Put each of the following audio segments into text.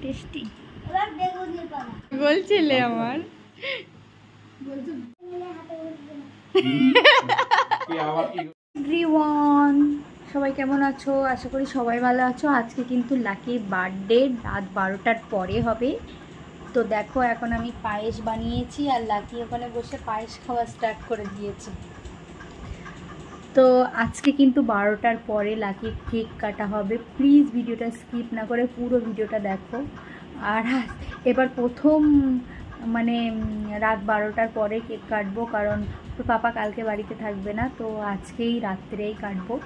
Tasty বলছিলে আমার everyone, সবাই কেমন আছো? আশা করি সবাই ভালো আছো। আজকে কিন্তু লাকির বার্থডে রাত 12টার পরে হবে। তো দেখো এখন আমি পায়েস বানিয়েছি আর লাকি ওখানে বসে পায়েস খাওয়া স্টার্ট করে দিয়েছে। তো আজকে কিন্তু 12টার পরে লাকির কেক কাটা হবে। প্লিজ ভিডিওটা স্কিপ না করে পুরো ভিডিওটা দেখো। আর এবার প্রথম মানে রাত 12টার পরে কেক কাটবো, কারণ তো পাপা কালকে বাড়িতে থাকবে না, তো আজকেই রাত্রেই কাটবো।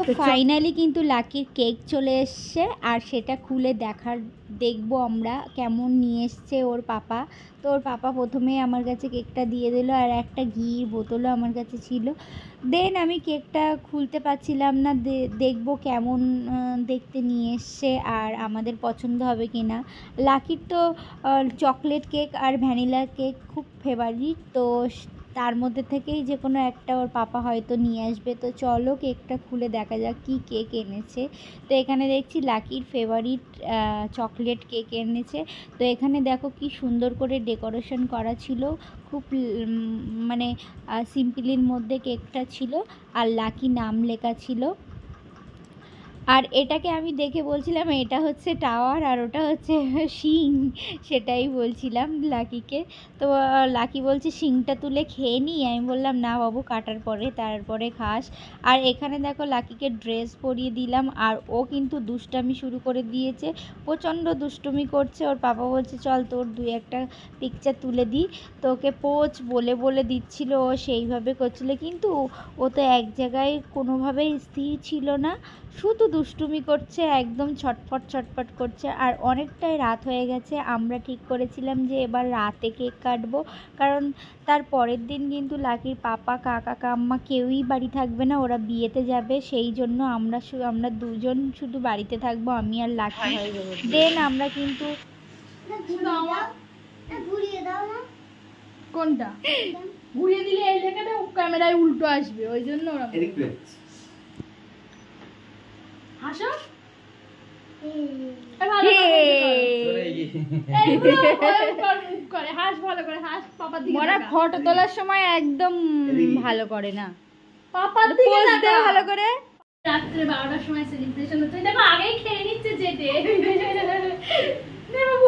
তো ফাইনালি কিন্তু লাকির কেক চলে এসছে আর সেটা খুলে দেখবো আমরা কেমন নিয়ে এসছে ওর পাপা। তো ওর পাপা প্রথমেই আমার কাছে কেকটা দিয়ে দিল আর একটা ঘির বোতলও আমার কাছে ছিল। দেন আমি কেকটা খুলতে পারছিলাম না, দেখবো কেমন দেখতে নিয়ে এসছে আর আমাদের পছন্দ হবে কি না। লাকির তো চকলেট কেক আর ভ্যানিলা কেক খুব ফেভারিট, তো তার মধ্যে থেকেই যে কোনো একটা ওর পাপা হয়তো নিয়ে আসবে। তো চলো কেকটা খুলে দেখা যাক কী কেক এনেছে। তো এখানে দেখছি লাকির ফেভারিট চকলেট কেক এনেছে। তো এখানে দেখো কি সুন্দর করে ডেকোরেশন করা ছিল, খুব মানে সিম্পলির মধ্যে কেকটা ছিল আর লাকি নাম লেখা ছিল। আর এটাকে আমি দেখে বলছিলাম এটা হচ্ছে টাওয়ার আর ওটা হচ্ছে শিং, সেটাই বলছিলাম লাকিকে। তো লাকি বলছে শিংটা তুলে খেয়ে নিই। আমি বললাম না বাবু, কাটার পরে তারপরে খাস। আর এখানে দেখো লাকিকে ড্রেস পরিয়ে দিলাম আর ও কিন্তু দুষ্টামি শুরু করে দিয়েছে, প্রচণ্ড দুষ্টুমি করছে। ওর পাপা বলছে চল তোর দুই একটা পিকচার তুলে দিই। তো ওকে পোজ বলে বলে দিচ্ছিল, ও সেইভাবে করছিল, কিন্তু ও তো এক জায়গায় কোনোভাবেই স্থির ছিল না, শুধু দুষ্টুমি করছে, একদম ছটফট ছটফট করছে। আর অনেকটাই রাত হয়ে গেছে, আমরা ঠিক করেছিলাম যে এবার রাতে কেক কাটবো, কারণ তার পরের দিন কিন্তু লাকির পাপা কাকা কাম্মা কেউই বাড়ি থাকবে না, ওরা বিয়েতে যাবে। সেই জন্য আমরা দুজন শুধু বাড়িতে থাকবো, আমি আর লাকি। দেন আমরা কিন্তু কোনটা ঘুরিয়ে দিলে এই লেখাটা ক্যামেরায় উল্টো আসবে, ওই জন্য ওরা হাসো ফটো তোলার সময় একদম ভালো করে না, পাপার দিকে ভালো করে। রাত্রে 12টার সময় সেলিব্রেশন হচ্ছে, দেখো আগেই খেয়ে নিচ্ছে যেতে,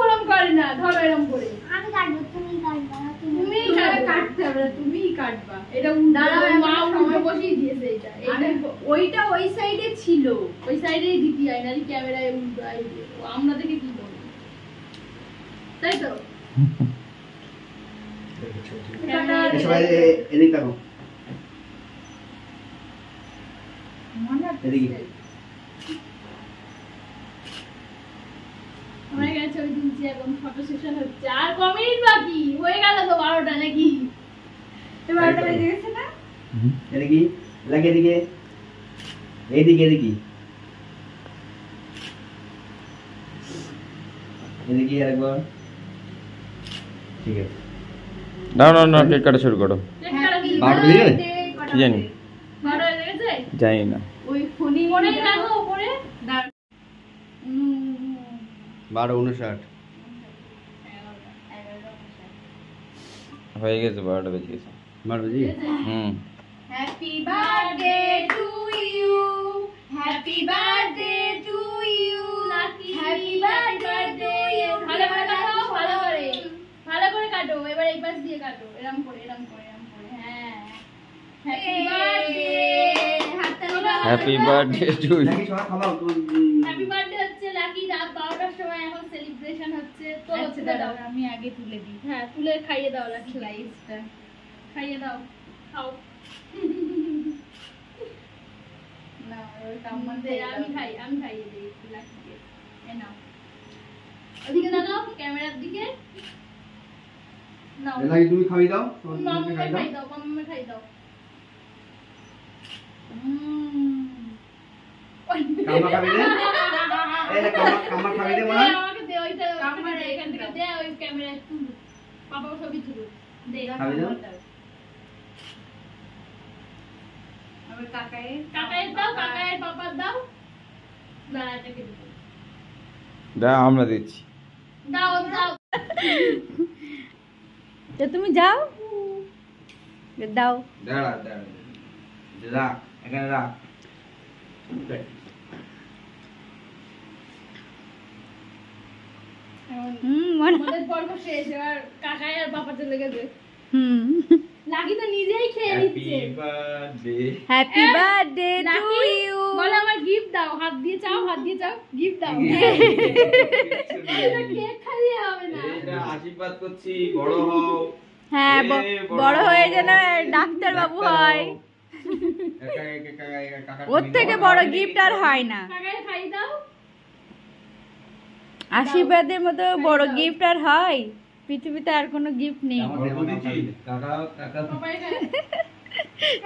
ওরম করে না, ধরো এরম করে আমি কাটবো, তুমি কাটবা, তুমি কাটতে হবে, তুমিই কাটবা। এটা মা উল্টো বসিয়ে দিয়েছে, এটা ওইটা ওই সাইডে ছিল, ওই সাইডেই দিতে হয়, নাকি ক্যামেরায় উল্টো আসবে, আমরা দেখে কি করবো, তাই তো। হয়ে গেছে, ওই দিনছি এখন ফটো সেশন হচ্ছে, আর কমেন্ট বাকি হয়ে গেল তো 12টা নাকি? 12টা বেজে গেছে না? এটা কি লাগে এদিকে, এইদিকে এদিকে এদিকে আরেকবার, ঠিক আছে। না না না, কেক কাটা শুরু করো। বারো দিবে কি জানি, 12 হয়ে গেছে জানি না। ওই ফোনে মনে রাখো উপরে 12:59 হয়ে গেছে, 12টা বেজে গেছে। 12 বেজে গেছে। Happy birthday to you, happy birthday to you Lucky, happy birthday to you. ভালো করে কাটো, ভালো করে কাটো, এবার এই পাশ দিয়ে কাটো, এরকম করে এরকম করে এরকম করে। হ্যাঁ, happy birthday, happy birthday to you. Lucky সবাই খাওয়াও, হ্যাপি বার্থডে হচ্ছে লাকি, রাত 12টার সময় এখন সেলিব্রেশন হচ্ছে। তো তুলে দাও, আমি আগে তুলে দিই। হ্যাঁ, তুলে খাইয়ে দাও লাকি, স্লাইসটা খাইয়ে দাও, খাও। না ওই কাম্মা দে, আমি খাইয়ে দিই লাকিকে। এই নাও, ওদিকে দাও, ক্যামেরার দিকে নাও। লাকি তুমি খাইয়ে দাও, মাম্মাকে খাইয়ে দাও, মাম্মাকে খাইয়ে দাও। কাম্মা খাবে না, এই না কাম্মা খাবে দে মনে হয়, আমাকে দে ওইটা, ক্যামেরা এখান থেকে দে, ওই ক্যামেরায় তুল, পাপা ছবি তুলো দে, খাবে দাও। আবার কাকায়ে দাও, কাকায়ে পাপা দাও। দাও আমরা দিচ্ছি। তো তুমি যাও, দাও। দাঁড়া রাখ, এখানে রাখ। আমাদের পর্ব শেষ, এবার কাকাই আর বাবা চলে গেছে। লাকি তো নিজেই খেয়ে নিচ্ছে। Happy birthday to Lucky you. বলো আমার গিফট দাও, হাত দিয়ে চাও, হাত দিয়ে চাও, গিফট দাও। এটা কেক খাইয়ে হবে না। এটা আশীর্বাদ করছি, বড় হও। হ্যাঁ, বড় হয়ে যেন ডাক্তার বাবু হয়। ওর থেকে বড় গিফট আর হয় না। কাকাই খাই দাও। আশীর্বাদের মতো বড় গিফট আর হয়? পৃথিবীতে আর কোনো গিফট নেই। সবাই খায়।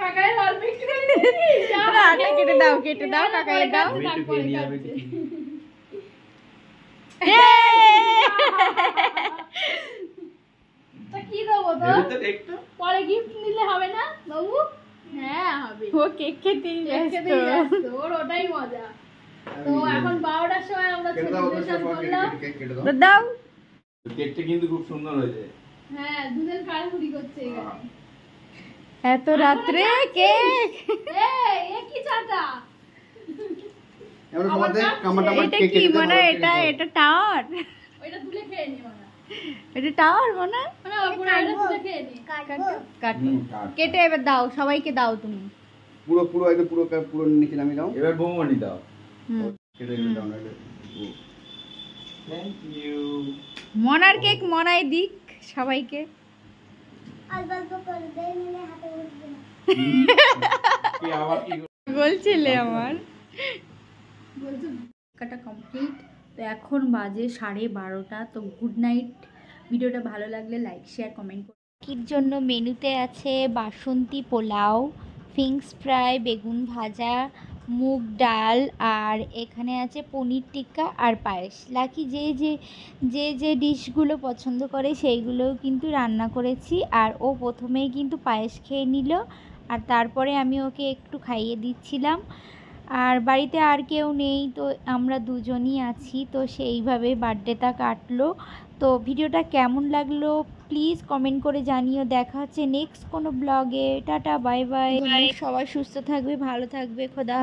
কাকাই অল্প একটু করে দিয়েছি। না, আগে কেটে দাও, কেটে দাও, কাকাই দাও। তা কি দেবো তো? পরে গিফট নিলে হবে না বাবু? হ্যাঁ হবে। ও কেক খেতেই ব্যস্ত। ওর ওটাই মজা। তো এখন 12টার সময় আমরা সেলিব্রেশন করলাম। তো দাও। কেকটা কিন্তু খুব সুন্দর হয়েছে। হ্যাঁ, দুজন কাড়াকুড়ি করছে এখানে। এত রাত্রে কেক? এ কি চাটা? এটা কি মনে হয়? এটা টাওয়ার? ওইটা তুলে খেয়ে নি মানে। এটা টাওয়ার মনে হয়? মানে ওপরে এটা তুলে খেয়ে নি। কাটো, কেটে এবার দাও, সবাইকে দাও তুমি। পুরো একদম পুরো নিচে নামিয়ে দাও। এবার বৌমনি দাও। কেটে দাও না। Thank you. মনার কেক মনাই দিক সবাইকে। কি আবার কি বলছিলে আমার কাটা কমপ্লিট। তো এখন বাজে 12:30। তো গুড নাইট। ভিডিওটা ভালো লাগলে লাইক শেয়ার কমেন্ট করুন। কির জন্য মেনুতে আছে বাসন্তী পোলাও, ফিংস ফ্রাই, বেগুন ভাজা, মুগ ডাল, আর এখানে আছে পনির টিক্কা আর পায়েস। লাকি যে ডিশগুলো পছন্দ করে সেইগুলোও কিন্তু রান্না করেছি। আর ও প্রথমেই কিন্তু পায়েস খেয়ে নিল, আর তারপরে আমি ওকে একটু খাইয়ে দিচ্ছিলাম। আর বাড়িতে আর কেউ নেই, তো আমরা দুজনই আছি। তো সেইভাবে বার্থডেটা কাটলো। তো ভিডিওটা কেমন লাগলো প্লিজ কমেন্ট করে জানিও। দেখা হচ্ছে নেক্সট কোনো ব্লগে। Tata, bye bye. সবাই সুস্থ থাকবে, ভালো থাকবে, খোদা।